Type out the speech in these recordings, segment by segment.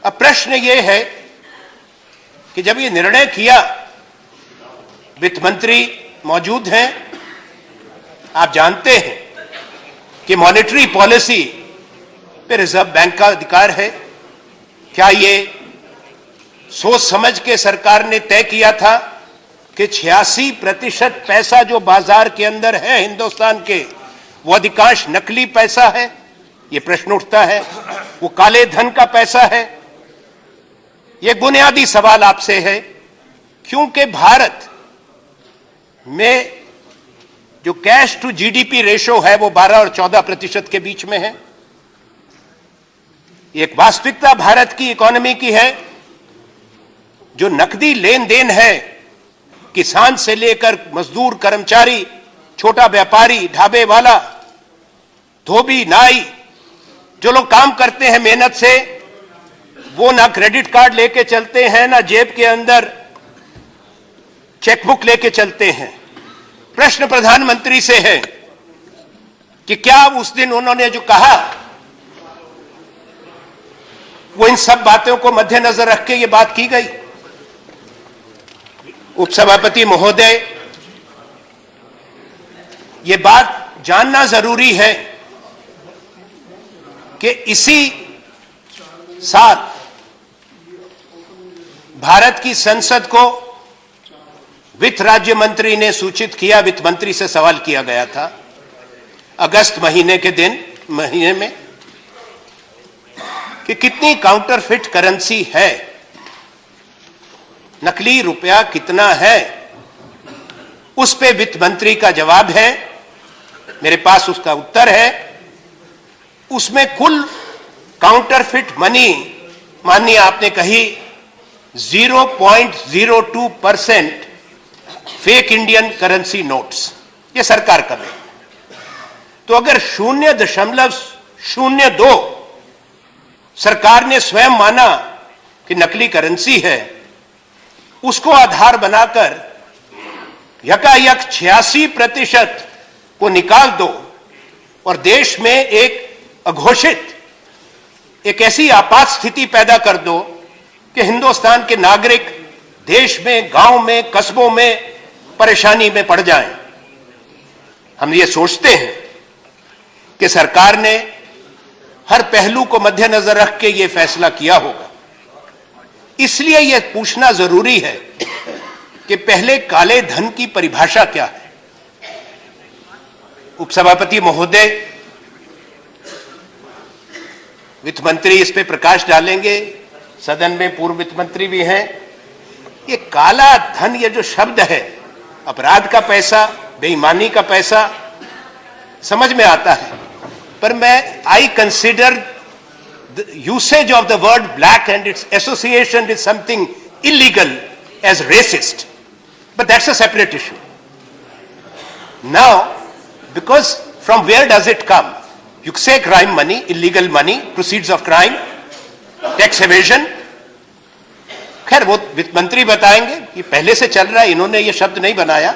अब प्रश्न यह है कि जब ये निर्णय किया, वित्त मंत्री मौजूद हैं, आप जानते हैं कि मॉनेटरी पॉलिसी पे रिजर्व बैंक का अधिकार है। क्या ये सोच समझ के सरकार ने तय किया था कि 86% पैसा जो बाजार के अंदर है हिंदुस्तान के, वो अधिकांश नकली पैसा है? ये प्रश्न उठता है। वो काले धन का पैसा है? ये बुनियादी सवाल आपसे है, क्योंकि भारत में जो कैश टू जीडीपी रेशो है वो 12 और 14% के बीच में है। एक वास्तविकता भारत की इकोनॉमी की है। जो नकदी लेन देन है, किसान से लेकर मजदूर, कर्मचारी, छोटा व्यापारी, ढाबे वाला, धोबी, नाई, जो लोग काम करते हैं मेहनत से, वो ना क्रेडिट कार्ड लेके चलते हैं, ना जेब के अंदर चेकबुक लेके चलते हैं। प्रश्न प्रधानमंत्री से है कि क्या उस दिन उन्होंने जो कहा वो इन सब बातों को मद्देनजर रख के ये बात की गई? उपसभापति महोदय, ये बात जानना जरूरी है कि इसी साल भारत की संसद को वित्त राज्य मंत्री ने सूचित किया, वित्त मंत्री से सवाल किया गया था अगस्त महीने में कि कितनी काउंटरफिट करेंसी है, नकली रुपया कितना है। उस पे वित्त मंत्री का जवाब है, मेरे पास उसका उत्तर है, उसमें कुल काउंटरफिट मनी, माननीय आपने कही 0.02% फेक इंडियन करेंसी नोट्स, ये सरकार कर रही है। तो अगर 0.02 सरकार ने स्वयं माना कि नकली करेंसी है, उसको आधार बनाकर यकायक 86% को निकाल दो और देश में एक अघोषित, एक ऐसी आपात स्थिति पैदा कर दो कि हिंदुस्तान के नागरिक देश में, गांव में, कस्बों में परेशानी में पड़ जाएं। हम ये सोचते हैं कि सरकार ने हर पहलू को मद्देनजर रख के ये फैसला किया होगा। इसलिए यह पूछना जरूरी है कि पहले काले धन की परिभाषा क्या है। उपसभापति महोदय, वित्त मंत्री इस पे प्रकाश डालेंगे, सदन में पूर्व वित्त मंत्री भी हैं। ये काला धन, ये जो शब्द है, अपराध का पैसा, बेईमानी का पैसा, समझ में आता है, पर मैं I consider the usage of the word black and its association with something illegal as racist, but that's a separate issue. Now, because from where does it come? You say crime money, illegal money, proceeds of crime, tax evasion. खैर वो वित्त मंत्री बताएंगे, ये पहले से चल रहा है, इन्होंने ये शब्द नहीं बनाया,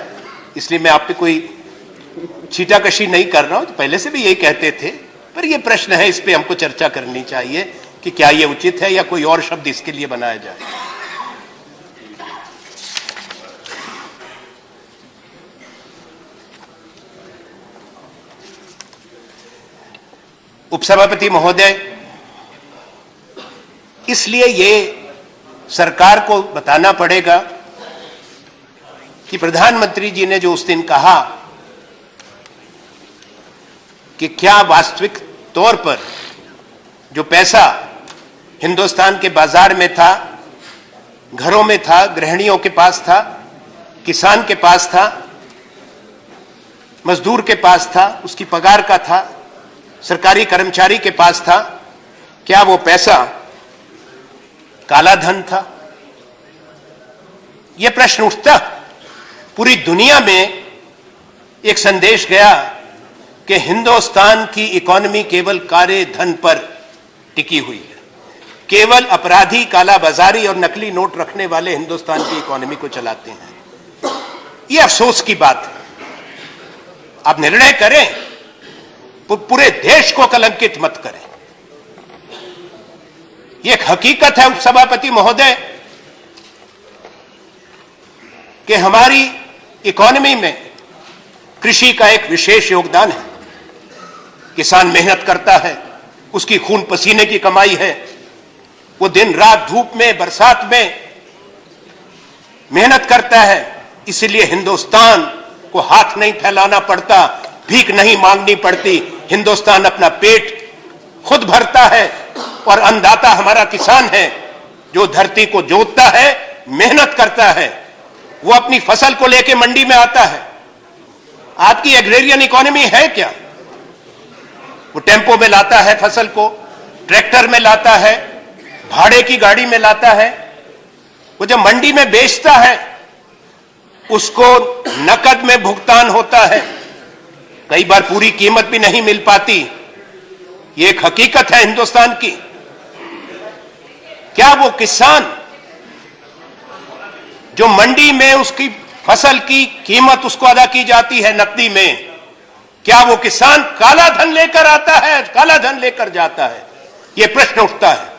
इसलिए मैं आप पे कोई छीटाकशी नहीं कर रहा हूं। तो पहले से भी यही कहते थे, पर ये प्रश्न है, इस पे हमको चर्चा करनी चाहिए कि क्या ये उचित है या कोई और शब्द इसके लिए बनाया जाए। उपसभापति महोदय, इसलिए ये सरकार को बताना पड़ेगा कि प्रधानमंत्री जी ने जो उस दिन कहा कि क्या वास्तविक तौर पर जो पैसा हिंदुस्तान के बाजार में था, घरों में था, गृहिणियों के पास था, किसान के पास था, मजदूर के पास था, उसकी पगार का था, सरकारी कर्मचारी के पास था, क्या वो पैसा काला धन था? यह प्रश्न उठता। पूरी दुनिया में एक संदेश गया कि हिंदुस्तान की इकोनॉमी केवल काले धन पर टिकी हुई है, केवल अपराधी, काला बाजारी और नकली नोट रखने वाले हिंदुस्तान की इकोनॉमी को चलाते हैं। यह अफसोस की बात है। आप निर्णय करें, पूरे देश को कलंकित मत करें। ये एक हकीकत है उपसभापति महोदय कि हमारी इकोनॉमी में कृषि का एक विशेष योगदान है। किसान मेहनत करता है, उसकी खून पसीने की कमाई है, वो दिन रात धूप में बरसात में मेहनत करता है। इसलिए हिंदुस्तान को हाथ नहीं फैलाना पड़ता, भीख नहीं मांगनी पड़ती। हिंदुस्तान अपना पेट खुद भरता है और अन्नदाता हमारा किसान है, जो धरती को जोतता है, मेहनत करता है। वो अपनी फसल को लेके मंडी में आता है। आपकी एग्रेरियन इकोनॉमी है क्या? वो टेम्पो में लाता है फसल को, ट्रैक्टर में लाता है, भाड़े की गाड़ी में लाता है। वो जब मंडी में बेचता है उसको नकद में भुगतान होता है, कई बार पूरी कीमत भी नहीं मिल पाती। ये एक हकीकत है हिंदुस्तान की। क्या वो किसान जो मंडी में उसकी फसल की कीमत उसको अदा की जाती है नकदी में, क्या वो किसान काला धन लेकर आता है, काला धन लेकर जाता है? ये प्रश्न उठता है।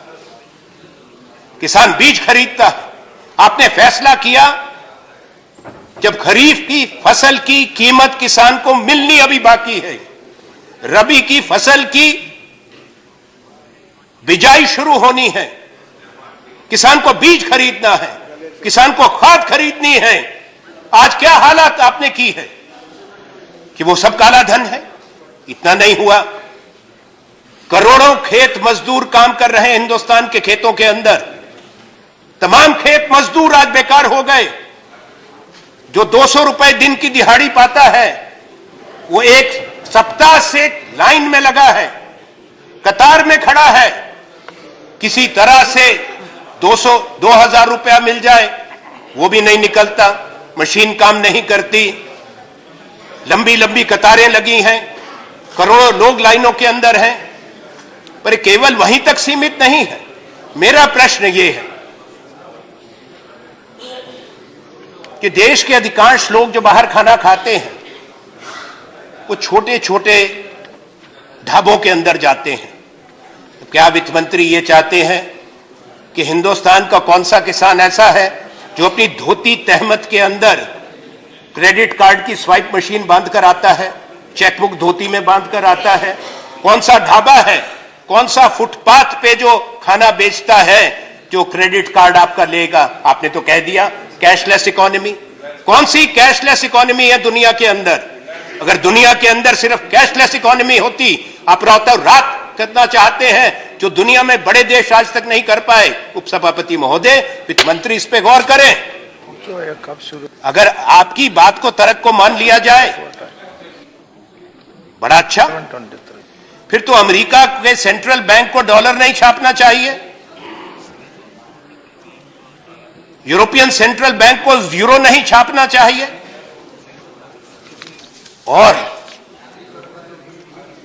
किसान बीज खरीदता है। आपने फैसला किया जब खरीफ की फसल की कीमत किसान को मिलनी अभी बाकी है, रबी की फसल की बिजाई शुरू होनी है, किसान को बीज खरीदना है, किसान को खाद खरीदनी है। आज क्या हालात आपने की है कि वो सब काला धन है? इतना नहीं हुआ, करोड़ों खेत मजदूर काम कर रहे हैं हिंदुस्तान के खेतों के अंदर। तमाम खेत मजदूर आज बेकार हो गए। जो 200 रुपए दिन की दिहाड़ी पाता है, वो एक सप्ताह से लाइन में लगा है, कतार में खड़ा है। किसी तरह से 2000 रुपया मिल जाए, वो भी नहीं निकलता। मशीन काम नहीं करती, लंबी लंबी कतारें लगी हैं, करोड़ों लोग लाइनों के अंदर हैं। पर केवल वहीं तक सीमित नहीं है। मेरा प्रश्न ये है कि देश के अधिकांश लोग जो बाहर खाना खाते हैं, वो छोटे छोटे ढाबों के अंदर जाते हैं। तो क्या वित्त मंत्री ये चाहते हैं कि हिंदुस्तान का कौन सा किसान ऐसा है जो अपनी धोती तहमत के अंदर क्रेडिट कार्ड की स्वाइप मशीन बांध कर आता है, चेकबुक धोती में बांध कर आता है? कौन सा ढाबा है, कौन सा फुटपाथ पे जो खाना बेचता है जो क्रेडिट कार्ड आपका लेगा? आपने तो कह दिया कैशलेस इकोनॉमी। कौन सी कैशलेस इकोनॉमी है दुनिया के अंदर? अगर दुनिया के अंदर सिर्फ कैशलेस इकोनॉमी होती, आप रातों रात करना चाहते हैं जो दुनिया में बड़े देश आज तक नहीं कर पाए। उपसभापति महोदय, वित्त मंत्री इस पे गौर करें। अगर आपकी बात को, तर्क को मान लिया जाए, बड़ा अच्छा। फिर तो अमेरिका के सेंट्रल बैंक को डॉलर नहीं छापना चाहिए, यूरोपियन सेंट्रल बैंक को यूरो नहीं छापना चाहिए, और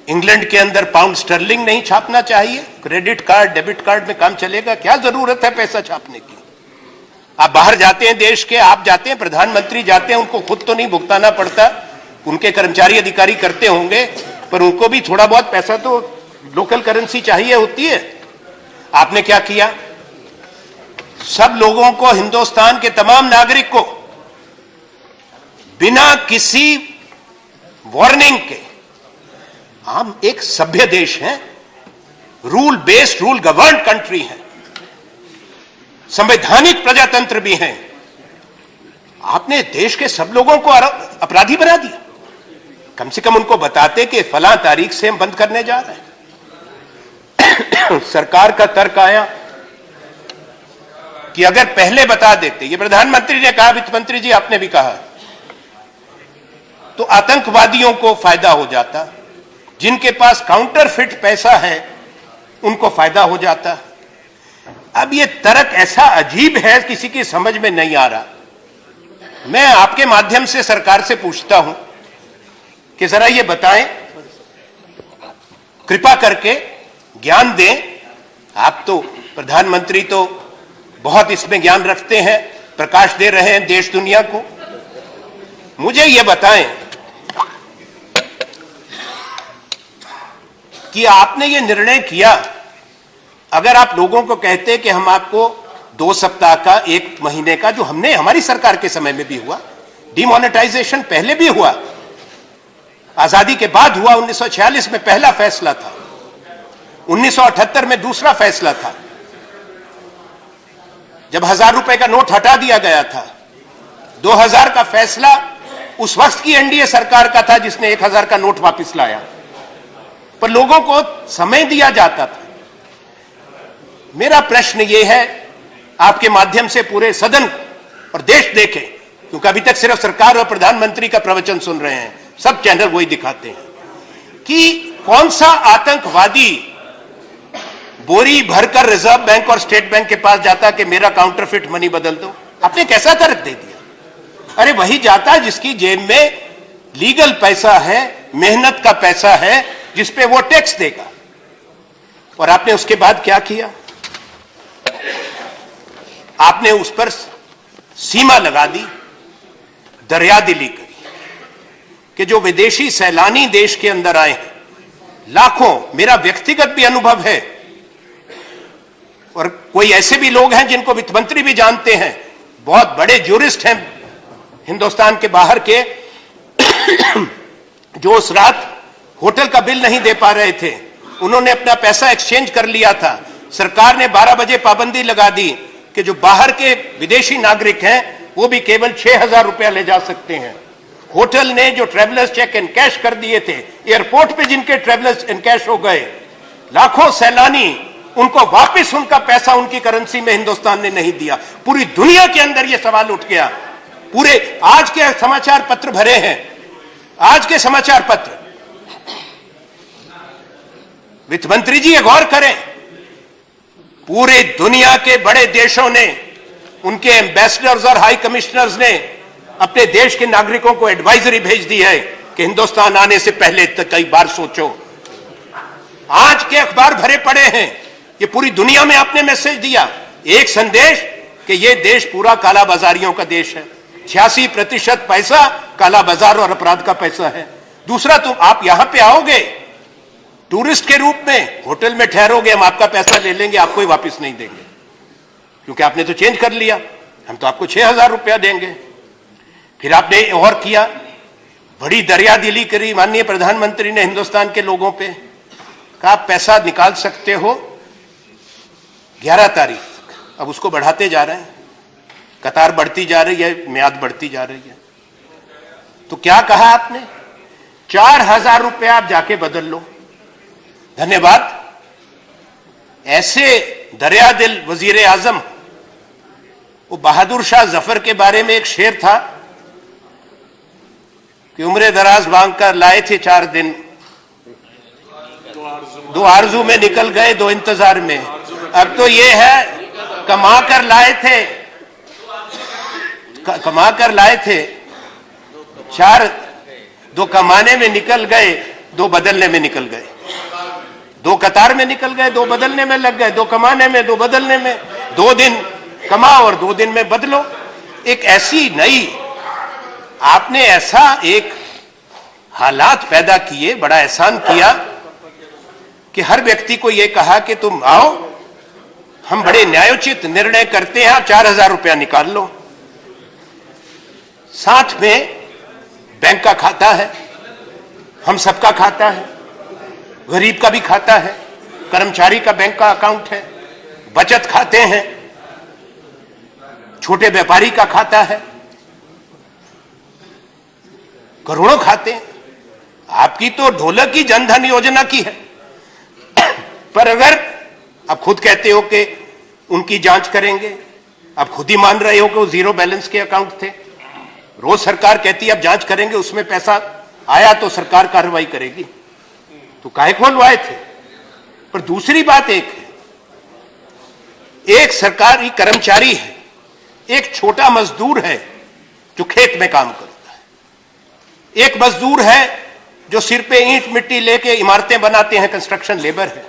इंग्लैंड के अंदर पाउंड स्टर्लिंग नहीं छापना चाहिए। क्रेडिट कार्ड, डेबिट कार्ड में काम चलेगा? क्या जरूरत है पैसा छापने की? आप बाहर जाते हैं देश के, आप जाते हैं, प्रधानमंत्री जाते हैं, उनको खुद तो नहीं भुगताना पड़ता, उनके कर्मचारी अधिकारी करते होंगे, पर उनको भी थोड़ा बहुत पैसा तो लोकल करेंसी चाहिए होती है। आपने क्या किया? सब लोगों को, हिंदुस्तान के तमाम नागरिक को बिना किसी वार्निंग के, हम एक सभ्य देश हैं, rule based, rule governed country है, संवैधानिक प्रजातंत्र भी हैं, आपने देश के सब लोगों को अपराधी बना दिया। कम से कम उनको बताते कि फलां तारीख से हम बंद करने जा रहे हैं। सरकार का तर्क आया कि अगर पहले बता देते, ये प्रधानमंत्री ने कहा, वित्त मंत्री जी आपने भी कहा, तो आतंकवादियों को फायदा हो जाता, जिनके पास काउंटरफिट पैसा है उनको फायदा हो जाता। अब ये तर्क ऐसा अजीब है, किसी की समझ में नहीं आ रहा। मैं आपके माध्यम से सरकार से पूछता हूं कि जरा ये बताएं, कृपा करके ज्ञान दें। आप तो प्रधानमंत्री तो बहुत इसमें ज्ञान रखते हैं, प्रकाश दे रहे हैं देश दुनिया को। मुझे ये बताएं कि आपने ये निर्णय किया अगर आप लोगों को कहते कि हम आपको 2 सप्ताह का, 1 महीने का, जो हमने हमारी सरकार के समय में भी हुआ, डिमोनेटाइजेशन पहले भी हुआ, आजादी के बाद हुआ, 1946 में पहला फैसला था, 1978 में दूसरा फैसला था, जब 1000 रुपए का नोट हटा दिया गया था। 2000 का फैसला उस वक्त की एनडीए सरकार का था जिसने 1000 का नोट वापस लाया, पर लोगों को समय दिया जाता था। मेरा प्रश्न यह है, आपके माध्यम से पूरे सदन और देश देखे, क्योंकि अभी तक सिर्फ सरकार और प्रधानमंत्री का प्रवचन सुन रहे हैं, सब चैनल वही दिखाते हैं, कि कौन सा आतंकवादी बोरी भरकर रिजर्व बैंक और स्टेट बैंक के पास जाता कि मेरा काउंटरफिट मनी बदल दो। आपने कैसा तर्क दे दिया? अरे वही जाता जिसकी जेब में लीगल पैसा है, मेहनत का पैसा है, जिसपे वो टैक्स देगा। और आपने उसके बाद क्या किया? आपने उस पर सीमा लगा दी, दरियादिली करी कि जो विदेशी सैलानी देश के अंदर आए हैं, लाखों, मेरा व्यक्तिगत भी अनुभव है, और कोई ऐसे भी लोग हैं जिनको वित्त मंत्री भी जानते हैं, बहुत बड़े ज्यूरिस्ट हैं हिंदुस्तान के बाहर के, जो उस रात होटल का बिल नहीं दे पा रहे थे, उन्होंने अपना पैसा एक्सचेंज कर लिया था। सरकार ने 12 बजे पाबंदी लगा दी कि जो बाहर के विदेशी नागरिक हैं वो भी केवल 6000 रुपया ले जा सकते हैं। होटल ने जो ट्रेवलर्स चेक इन कैश कर दिए थे, एयरपोर्ट पे जिनके ट्रेवलर्स इन कैश हो गए, लाखों सैलानी, उनको वापस उनका पैसा उनकी करेंसी में हिंदुस्तान ने नहीं दिया। पूरी दुनिया के अंदर यह सवाल उठ गया। पूरे आज के समाचार पत्र भरे हैं, आज के समाचार पत्र। वित्त मंत्री जी ये गौर करें, पूरे दुनिया के बड़े देशों ने, उनके एम्बेसडर्स और हाई कमिश्नर्स ने अपने देश के नागरिकों को एडवाइजरी भेज दी है कि हिंदुस्तान आने से पहले कई बार सोचो। आज के अखबार भरे पड़े हैं, ये पूरी दुनिया में आपने मैसेज दिया, एक संदेश कि ये देश पूरा काला बाजारियों का देश है, 86% पैसा काला बाजार और अपराध का पैसा है। दूसरा, तुम आप यहां पे आओगे टूरिस्ट के रूप में, होटल में ठहरोगे, हम आपका पैसा ले लेंगे, आपको ही वापस नहीं देंगे, क्योंकि आपने तो चेंज कर लिया, हम तो आपको 6000 रुपया देंगे। फिर आपने और किया, बड़ी दरियादिली करी माननीय प्रधानमंत्री ने हिंदुस्तान के लोगों पे, कहा आप पैसा निकाल सकते हो 11 तारीख तक, अब उसको बढ़ाते जा रहे हैं, कतार बढ़ती जा रही है, म्याद बढ़ती जा रही है। तो क्या कहा आपने? 4000 रुपया आप जाके बदल लो। धन्यवाद। ऐसे दरियादिल वजीर आजम, वो बहादुर शाह जफर के बारे में एक शेर था कि उम्र दराज मांग कर लाए थे 4 दिन, 2 आरजू में निकल गए 2 इंतजार में। अब तो ये है कमा कर लाए थे 4, 2 कमाने में निकल गए, 2 बदलने में निकल गए, 2 कतार में निकल गए, 2 बदलने में लग गए, 2 कमाने में, 2 बदलने में, 2 दिन कमाओ और 2 दिन में बदलो। एक ऐसी नई, आपने ऐसा एक हालात पैदा किए, बड़ा एहसान किया कि हर व्यक्ति को यह कहा कि तुम आओ, हम बड़े न्यायोचित निर्णय करते हैं, आप 4000 रुपया निकाल लो। साथ में बैंक का खाता है, हम सबका खाता है, गरीब का भी खाता है, कर्मचारी का बैंक का अकाउंट है, बचत खाते हैं, छोटे व्यापारी का खाता है, करोड़ों खाते हैं। आपकी तो ढोलक की जनधन योजना की है, पर अगर आप खुद कहते हो कि उनकी जांच करेंगे, आप खुद ही मान रहे हो कि वो 0 बैलेंस के अकाउंट थे, रोज सरकार कहती है अब जांच करेंगे, उसमें पैसा आया तो सरकार कार्रवाई करेगी, तो काहे खुलवाए थे। पर दूसरी बात एक है, एक सरकारी कर्मचारी है, एक छोटा मजदूर है जो खेत में काम करता है, एक मजदूर है जो सिर पे ईंट मिट्टी लेके इमारतें बनाते हैं, कंस्ट्रक्शन लेबर है,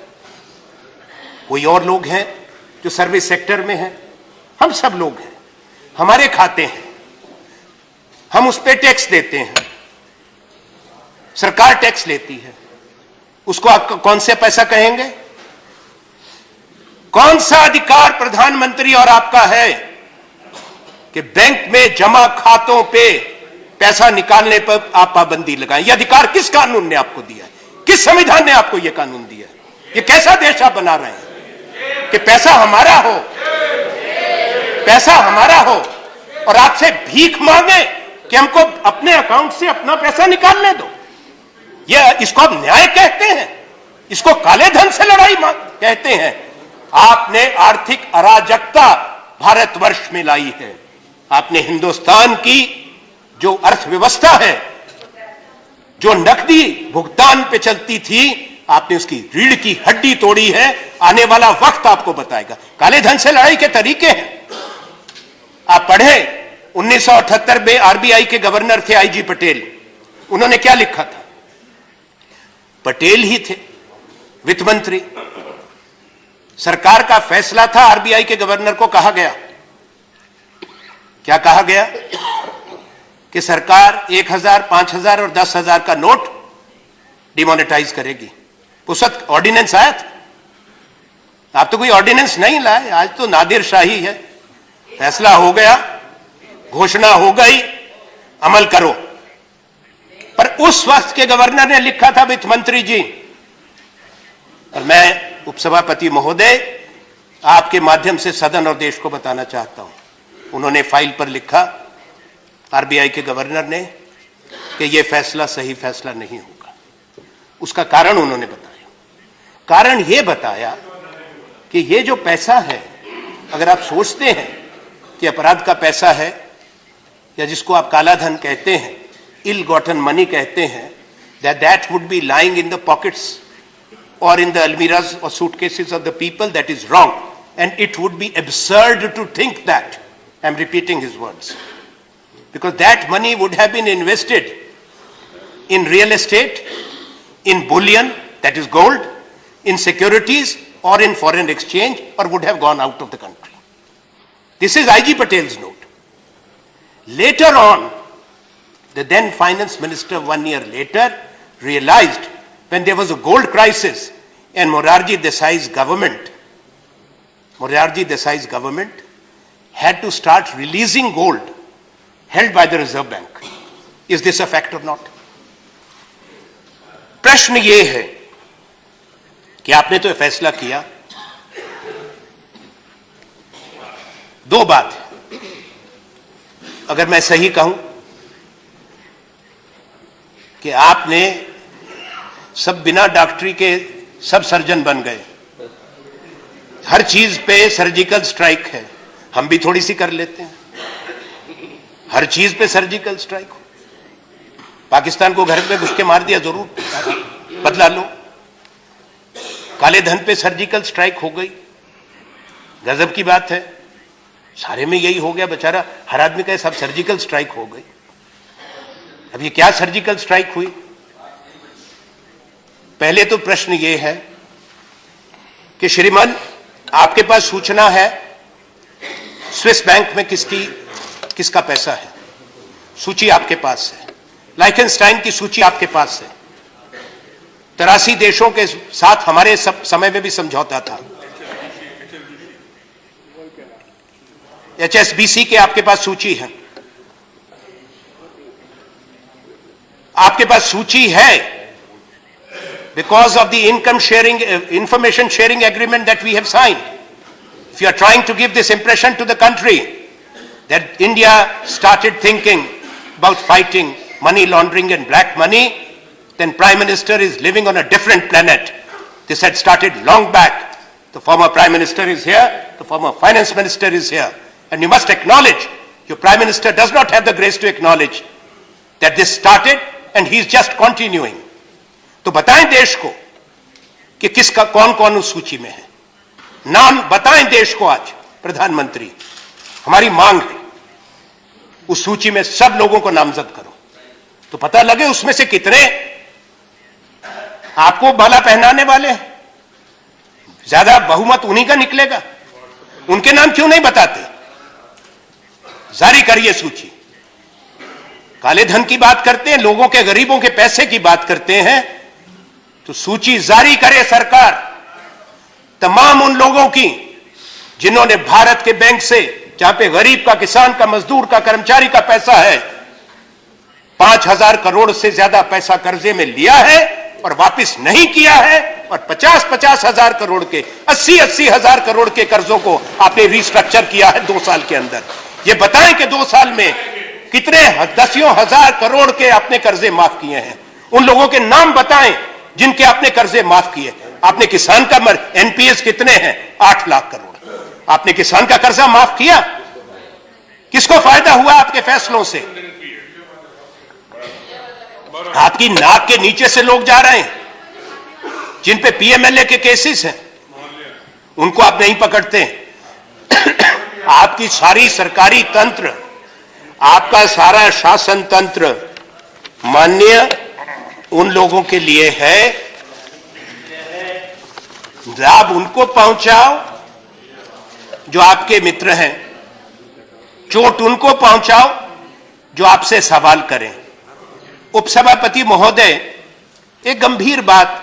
कोई और लोग हैं जो सर्विस सेक्टर में हैं, हम सब लोग हैं, हमारे खाते हैं, हम उस पे टैक्स देते हैं, सरकार टैक्स लेती है, उसको आप कौन से पैसा कहेंगे? कौन सा अधिकार प्रधानमंत्री और आपका है कि बैंक में जमा खातों पे पैसा निकालने पर आप पाबंदी लगाएं? यह अधिकार किस कानून ने आपको दिया है? किस संविधान ने आपको यह कानून दिया है? यह कैसा देश आप बना रहे हैं कि पैसा हमारा हो, पैसा हमारा हो और आपसे भीख मांगे कि हमको अपने अकाउंट से अपना पैसा निकालने दो? यह इसको आप न्याय कहते हैं? इसको काले धन से लड़ाई कहते हैं? आपने आर्थिक अराजकता भारतवर्ष में लाई है। आपने हिंदुस्तान की जो अर्थव्यवस्था है, जो नकदी भुगतान पे चलती थी, आपने उसकी रीढ़ की हड्डी तोड़ी है। आने वाला वक्त आपको बताएगा। काले धन से लड़ाई के तरीके हैं। आप पढ़े 1978 में आरबीआई के गवर्नर थे आईजी पटेल। उन्होंने क्या लिखा था? पटेल ही थे वित्त मंत्री। सरकार का फैसला था, आरबीआई के गवर्नर को कहा गया, क्या कहा गया कि सरकार 1000, 5000 और 10,000 का नोट डिमोनेटाइज करेगी। उस वक्त ऑर्डिनेंस आया था। आप तो कोई ऑर्डिनेंस नहीं लाए, आज तो नादिर शाही है। फैसला हो गया, घोषणा हो गई, अमल करो। पर उस वक्त के गवर्नर ने लिखा था, वित्त मंत्री जी, और मैं उपसभापति महोदय आपके माध्यम से सदन और देश को बताना चाहता हूं, उन्होंने फाइल पर लिखा आरबीआई के गवर्नर ने कि यह फैसला सही फैसला नहीं होगा। उसका कारण उन्होंने बताया। कारण यह बताया कि यह जो पैसा है, अगर आप सोचते हैं कि अपराध का पैसा है, या जिसको आप काला धन कहते हैं, इल गॉटन मनी कहते हैं, that would be lying in the pockets or in the almiras or suitcases of the people, that is wrong. And it would be absurd to think that. I'm repeating his words. Because that money would have been invested in real estate, in bullion, that is gold, in securities, or in foreign exchange, or would have gone out of the country. This is IG Patel's note. Later on, the then finance minister 1 year later realized, when there was a gold crisis and Morarji Desai's government had to start releasing gold held by the Reserve Bank. Is this a fact or not? प्रश्न ये है कि आपने तो फैसला किया। दो बात, अगर मैं सही कहूं कि आपने सब बिना डॉक्टरी के सब सर्जन बन गए, हर चीज पे सर्जिकल स्ट्राइक है। हम भी थोड़ी सी कर लेते हैं, हर चीज पे सर्जिकल स्ट्राइक हो। पाकिस्तान को घर में घुस के मार दिया, जरूर बदला लो। काले धन पे सर्जिकल स्ट्राइक हो गई, गजब की बात है। सारे में यही हो गया, बेचारा हर आदमी का सब सर्जिकल स्ट्राइक हो गई। अब ये क्या सर्जिकल स्ट्राइक हुई? पहले तो प्रश्न ये है कि श्रीमान, आपके पास सूचना है स्विस बैंक में किसका पैसा है? सूची आपके पास है। लाइखनस्टाइन की सूची आपके पास है। 83 देशों के साथ हमारे समय में भी समझौता था। HSBC के आपके पास सूची है। आपके पास सूची है because of the information sharing agreement that we have signed. If you are trying to give this impression to the country that India started thinking about fighting money laundering and black money, then Prime Minister is living on a different planet. This had started long back. The former Prime Minister is here, the former Finance Minister is here. And you must acknowledge, your Prime Minister does not have the grace to acknowledge that this started and he is just continuing. तो बताएं देश को कि किसका कौन कौन उस सूची में है। नाम बताएं देश को आज, प्रधानमंत्री, हमारी मांग है उस सूची में सब लोगों को नामजद करो, तो पता लगे उसमें से कितने आपको माला पहनाने वाले हैं। ज्यादा बहुमत उन्हीं का निकलेगा। उनके नाम क्यों नहीं बताते? जारी करिए सूची। काले धन की बात करते हैं, लोगों के, गरीबों के पैसे की बात करते हैं, तो सूची जारी करे सरकार, तमाम उन लोगों की जिन्होंने भारत के बैंक से, जहां पे गरीब का, किसान का, मजदूर का, कर्मचारी का पैसा है, 5,000 करोड़ से ज्यादा पैसा कर्जे में लिया है और वापस नहीं किया है, और 50-50 हजार करोड़ के, 80-80 हजार करोड़ के कर्जों को आपने रिस्ट्रक्चर किया है 2 साल के अंदर। ये बताएं कि 2 साल में कितने दसियों हजार करोड़ के आपने कर्जे माफ किए हैं। उन लोगों के नाम बताएं जिनके आपने कर्जे माफ किए। आपने किसान का एनपीएस कितने हैं? 8 लाख करोड़। आपने किसान का कर्जा माफ किया? किसको फायदा हुआ आपके फैसलों से? आपकी नाक के नीचे से लोग जा रहे हैं जिन पे पीएमएलए के केसेस हैं, उनको आप नहीं पकड़ते। आपकी सारी सरकारी तंत्र, आपका सारा शासन तंत्र मान्य उन लोगों के लिए है, लाभ उनको पहुंचाओ जो आपके मित्र हैं, चोट उनको पहुंचाओ जो आपसे सवाल करें। उपसभापति महोदय, एक गंभीर बात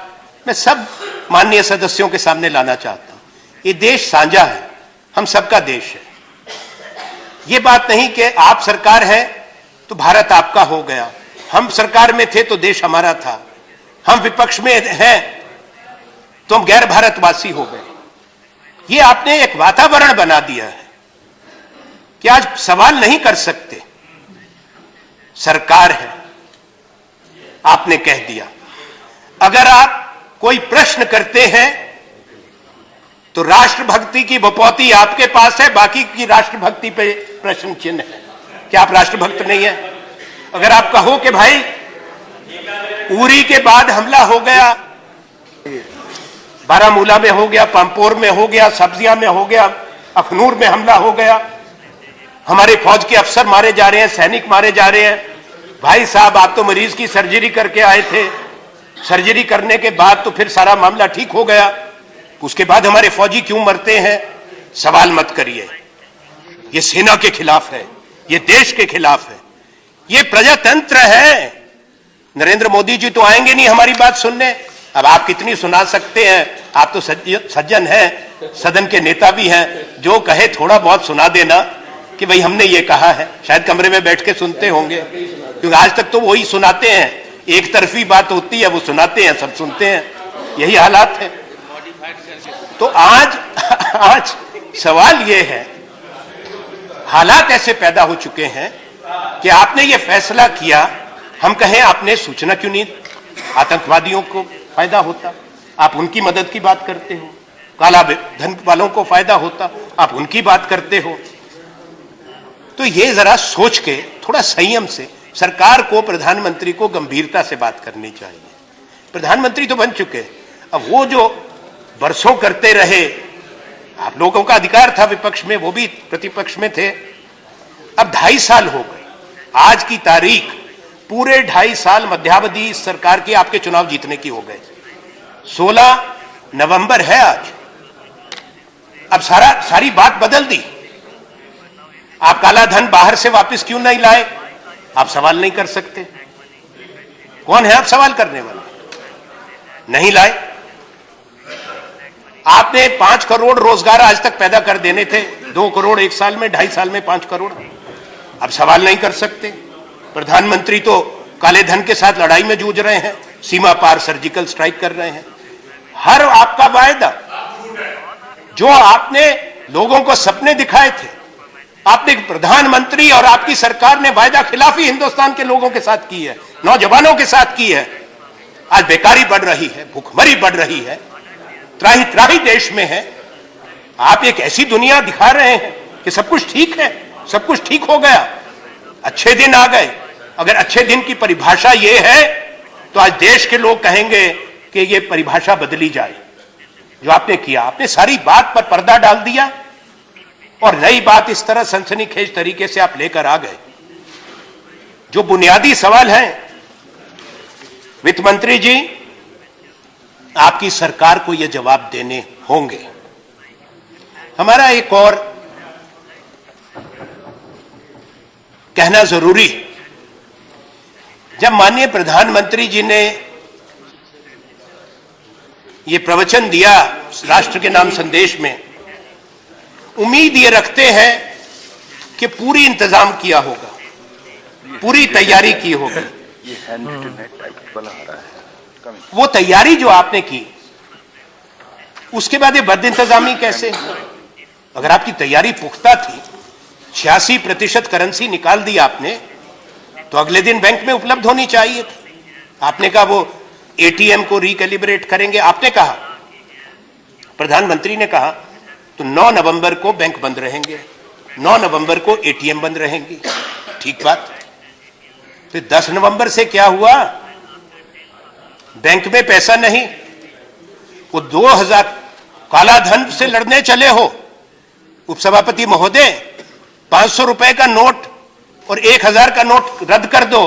मैं सब माननीय सदस्यों के सामने लाना चाहता हूं। ये देश साझा है, हम सबका देश है। ये बात नहीं कि आप सरकार है तो भारत आपका हो गया, हम सरकार में थे तो देश हमारा था, हम विपक्ष में हैं तो हम गैर भारतवासी हो गए। ये आपने एक वातावरण बना दिया है कि आज सवाल नहीं कर सकते। सरकार है, आपने कह दिया। अगर आप कोई प्रश्न करते हैं तो राष्ट्रभक्ति की बपौती आपके पास है, बाकी की राष्ट्रभक्ति पे प्रश्न चिन्ह है। क्या आप राष्ट्रभक्त नहीं है? अगर आप कहो कि भाई उरी के बाद हमला हो गया, बारामूला में हो गया, पांपोर में हो गया, सब्जियां में हो गया, अखनूर में हमला हो गया, हमारे फौज के अफसर मारे जा रहे हैं, सैनिक मारे जा रहे हैं। भाई साहब, आप तो मरीज की सर्जरी करके आए थे, सर्जरी करने के बाद तो फिर सारा मामला ठीक हो गया, उसके बाद हमारे फौजी क्यों मरते हैं? सवाल मत करिए। ये सेना के खिलाफ है, ये देश के खिलाफ है, ये प्रजातंत्र है। नरेंद्र मोदी जी तो आएंगे नहीं हमारी बात सुनने। अब आप कितनी सुना सकते हैं? आप तो सज्जन हैं, सदन के नेता भी हैं, जो कहे थोड़ा बहुत सुना देना कि भाई हमने ये कहा है। शायद कमरे में बैठ के सुनते होंगे, क्योंकि आज तक तो वही सुनाते हैं, एक तरफी बात होती है, वो सुनाते हैं, सब सुनते हैं, यही हालात है। तो आज सवाल ये है, हालात ऐसे पैदा हो चुके हैं कि आपने ये फैसला किया, हम कहें आपने सूचना क्यों नहीं, आतंकवादियों को फायदा होता, आप उनकी मदद की बात करते हो, काला धन वालों को फायदा होता, आप उनकी बात करते हो। तो ये जरा सोच के, थोड़ा संयम से सरकार को, प्रधानमंत्री को गंभीरता से बात करनी चाहिए। प्रधानमंत्री तो बन चुके, अब वो जो बरसों करते रहे, आप लोगों का अधिकार था विपक्ष में, वो भी प्रतिपक्ष में थे। अब 2.5 साल हो गए, आज की तारीख पूरे 2.5 साल मध्यावधि सरकार के आपके चुनाव जीतने की हो गए। 16 नवंबर है आज। अब सारी बात बदल दी। आप काला धन बाहर से वापस क्यों नहीं लाए? आप सवाल नहीं कर सकते। कौन है आप सवाल करने वाले? नहीं लाए। आपने 5 करोड़ रोजगार आज तक पैदा कर देने थे, 2 करोड़ एक साल में, 2.5 साल में 5 करोड़। अब सवाल नहीं कर सकते। प्रधानमंत्री तो काले धन के साथ लड़ाई में जूझ रहे हैं, सीमा पार सर्जिकल स्ट्राइक कर रहे हैं। हर आपका वायदा जो आपने लोगों को सपने दिखाए थे, आपने प्रधानमंत्री और आपकी सरकार ने वायदा खिलाफी हिंदुस्तान के लोगों के साथ की है, नौजवानों के साथ की है। आज बेकारी बढ़ रही है, भूखमरी बढ़ रही है, त्राही त्राही देश में है। आप एक ऐसी दुनिया दिखा रहे हैं कि सब कुछ ठीक है, सब कुछ ठीक हो गया, अच्छे दिन आ गए। अगर अच्छे दिन की परिभाषा यह है तो आज देश के लोग कहेंगे कि यह परिभाषा बदली जाए। जो आपने किया, आपने सारी बात पर पर्दा डाल दिया और नई बात इस तरह सनसनीखेज तरीके से आप लेकर आ गए। जो बुनियादी सवाल है, वित्त मंत्री जी, आपकी सरकार को यह जवाब देने होंगे। हमारा एक और कहना जरूरी, जब माननीय प्रधानमंत्री जी ने ये प्रवचन दिया राष्ट्र के नाम संदेश में, उम्मीद ये रखते हैं कि पूरी इंतजाम किया होगा, पूरी तैयारी की होगी। वो तैयारी जो आपने की, उसके बाद ये बद इंतजामी कैसे? अगर आपकी तैयारी पुख्ता थी, 86% करेंसी निकाल दी आपने, तो अगले दिन बैंक में उपलब्ध होनी चाहिए थी। आपने कहा वो एटीएम को रिकैलिब्रेट करेंगे, आपने कहा, प्रधानमंत्री ने कहा, तो 9 नवंबर को बैंक बंद रहेंगे, 9 नवंबर को एटीएम बंद रहेंगे। ठीक बात। फिर 10 नवंबर से क्या हुआ? बैंक में पैसा नहीं, वो 2000 काला धन से लड़ने चले हो उपसभापति महोदय। 500 रुपए का नोट और 1000 का नोट रद्द कर दो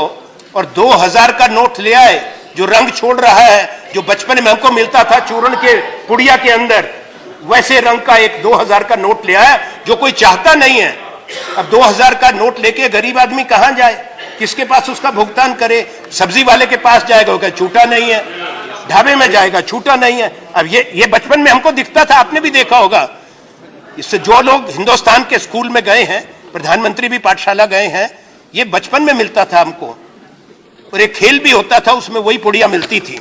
और 2000 का नोट ले आए, जो रंग छोड़ रहा है, जो बचपन में हमको मिलता था चूर्ण के पुड़िया के अंदर, वैसे रंग का एक 2000 का नोट ले आया, जो कोई चाहता नहीं है। अब 2000 का नोट लेके गरीब आदमी कहां जाए, किसके पास उसका भुगतान करे? सब्जी वाले के पास जाएगा, वो छूटा नहीं है, ढाबे में जाएगा, छूटा नहीं है। अब ये बचपन में हमको दिखता था, आपने भी देखा होगा। इससे जो लोग हिंदुस्तान के स्कूल में गए हैं, प्रधानमंत्री भी पाठशाला गए हैं, ये बचपन में मिलता था हमको। और एक खेल भी होता था, उसमें वही पुड़िया मिलती थी।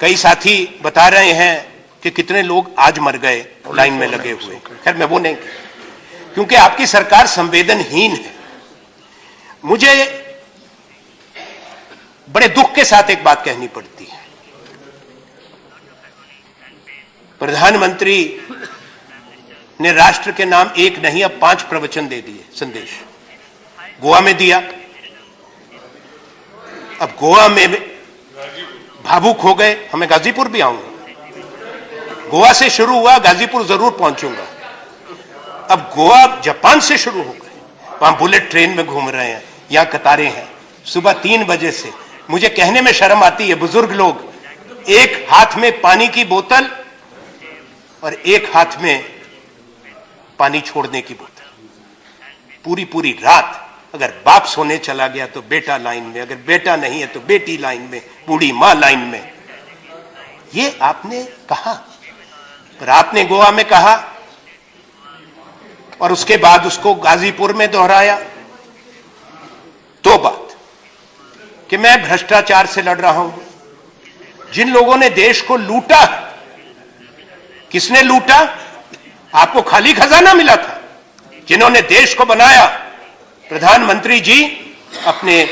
कई साथी बता रहे हैं कि कितने लोग आज मर गए लाइन में लगे हुए। खैर मैं वो नहीं, क्योंकि आपकी सरकार संवेदनहीन है। मुझे बड़े दुख के साथ एक बात कहनी पड़ती है। प्रधानमंत्री ने राष्ट्र के नाम एक नहीं, अब 5 प्रवचन दे दिए, संदेश। गोवा में दिया, अब गोवा में भावुक हो गए। हमें गाजीपुर भी आऊंगा, गोवा से शुरू हुआ, गाजीपुर जरूर पहुंचूंगा। अब गोवा जापान से शुरू हो गए, वहां बुलेट ट्रेन में घूम रहे हैं, यहां कतारें हैं सुबह 3 बजे से। मुझे कहने में शर्म आती है, बुजुर्ग लोग, एक हाथ में पानी की बोतल और एक हाथ में पानी छोड़ने की बोतल। पूरी पूरी रात अगर बाप सोने चला गया तो बेटा लाइन में, अगर बेटा नहीं है तो बेटी लाइन में, बूढ़ी मां लाइन में। ये आपने कहा, पर आपने गोवा में कहा और उसके बाद उसको गाजीपुर में दोहराया। तो बात कि मैं भ्रष्टाचार से लड़ रहा हूं। जिन लोगों ने देश को लूटा, किसने लूटा? आपको खाली खजाना मिला था। जिन्होंने देश को बनाया, प्रधानमंत्री जी, अपने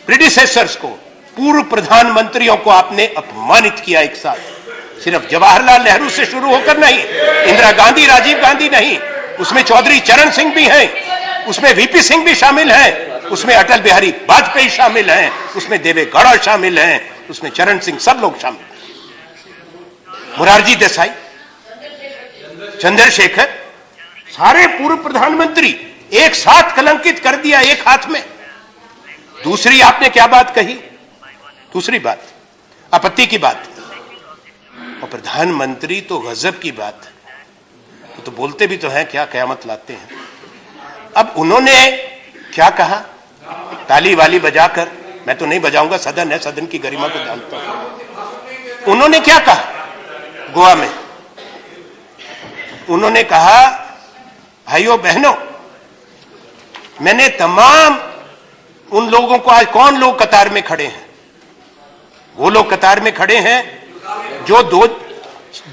प्रीडिसेसर्स को, पूर्व प्रधानमंत्रियों को आपने अपमानित किया एक साथ। सिर्फ जवाहरलाल नेहरू से शुरू होकर नहीं, इंदिरा गांधी, राजीव गांधी नहीं, उसमें चौधरी चरण सिंह भी हैं, उसमें वीपी सिंह भी शामिल हैं, उसमें अटल बिहारी वाजपेयी शामिल हैं, उसमें देवे गौड़ा शामिल हैं, उसमें चरण सिंह, सब लोग शामिल हैं। मोरारजी देसाई, चंद्रशेखर, सारे पूर्व प्रधानमंत्री एक साथ कलंकित कर दिया एक हाथ में। दूसरी आपने क्या बात कही? दूसरी बात आपत्ति की बात, और प्रधानमंत्री तो गजब की बात, तो बोलते भी तो हैं, क्या कयामत लाते हैं। अब उन्होंने क्या कहा? ताली वाली बजाकर, मैं तो नहीं बजाऊंगा, सदन है, सदन की गरिमा को जानता हूं। उन्होंने क्या कहा गोवा में? उन्होंने कहा, भाइयों बहनों, मैंने तमाम उन लोगों को, आज कौन लोग कतार में खड़े हैं? वो लोग कतार में खड़े हैं जो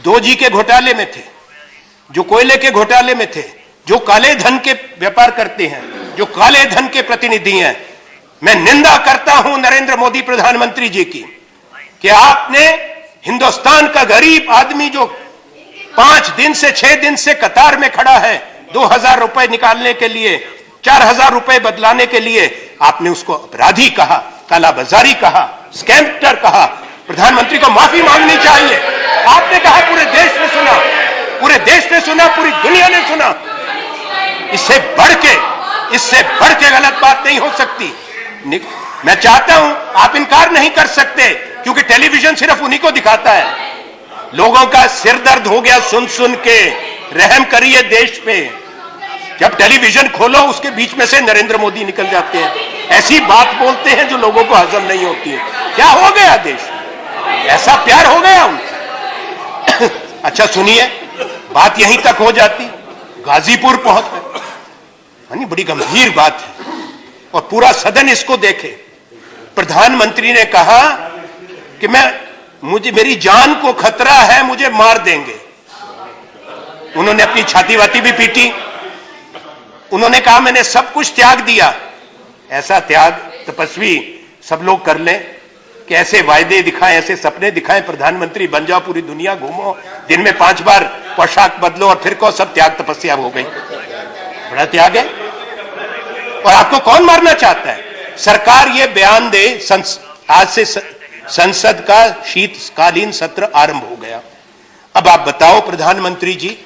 2G के घोटाले में थे, जो कोयले के घोटाले में थे, जो काले धन के व्यापार करते हैं, जो काले धन के प्रतिनिधि हैं। मैं निंदा करता हूं नरेंद्र मोदी प्रधानमंत्री जी की कि आपने हिंदुस्तान का गरीब आदमी जो 5 दिन से 6 दिन से कतार में खड़ा है 2000 रुपए निकालने के लिए, 4000 रुपए बदलाने के लिए, आपने उसको अपराधी कहा, कालाबाजारी कहा, स्कैमर कहा। प्रधानमंत्री को माफी मांगनी चाहिए। आपने कहा, पूरे देश ने सुना, पूरे देश ने सुना, पूरी दुनिया ने सुना। इससे बढ़ के गलत बात नहीं हो सकती। मैं चाहता हूं, आप इनकार नहीं कर सकते, क्योंकि टेलीविजन सिर्फ उन्हीं को दिखाता है। लोगों का सिर दर्द हो गया सुन सुन के, रहम करिए देश पे। जब टेलीविजन खोलो, उसके बीच में से नरेंद्र मोदी निकल जाते हैं। ऐसी बात बोलते हैं जो लोगों को हजम नहीं होती है। क्या हो गया देश में, ऐसा प्यार हो गया उनसे। अच्छा सुनिए, बात यहीं तक हो जाती, गाजीपुर पहुंच गए, यानी बड़ी गंभीर बात है और पूरा सदन इसको देखे। प्रधानमंत्री ने कहा कि मेरी जान को खतरा है, मुझे मार देंगे। उन्होंने अपनी छाती वाती भी पीटी। उन्होंने कहा मैंने सब कुछ त्याग दिया। ऐसा त्याग तपस्वी सब लोग कर लें कि ऐसे वायदे दिखाएं, ऐसे सपने दिखाएं, प्रधानमंत्री बन जाओ, पूरी दुनिया घूमो, दिन में 5 बार पोशाक बदलो और फिर को सब त्याग तपस्या हो गई। बड़ा त्याग है। और आपको कौन मारना चाहता है? सरकार ये बयान दे, आज से संसद का शीतकालीन सत्र आरंभ हो गया। अब आप बताओ प्रधानमंत्री जी,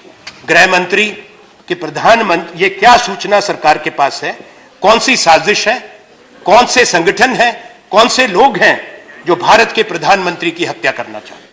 गृह मंत्री, कि प्रधानमंत्री ये क्या सूचना सरकार के पास है? कौन सी साजिश है? कौन से संगठन है? कौन से लोग हैं जो भारत के प्रधानमंत्री की हत्या करना चाहते हैं?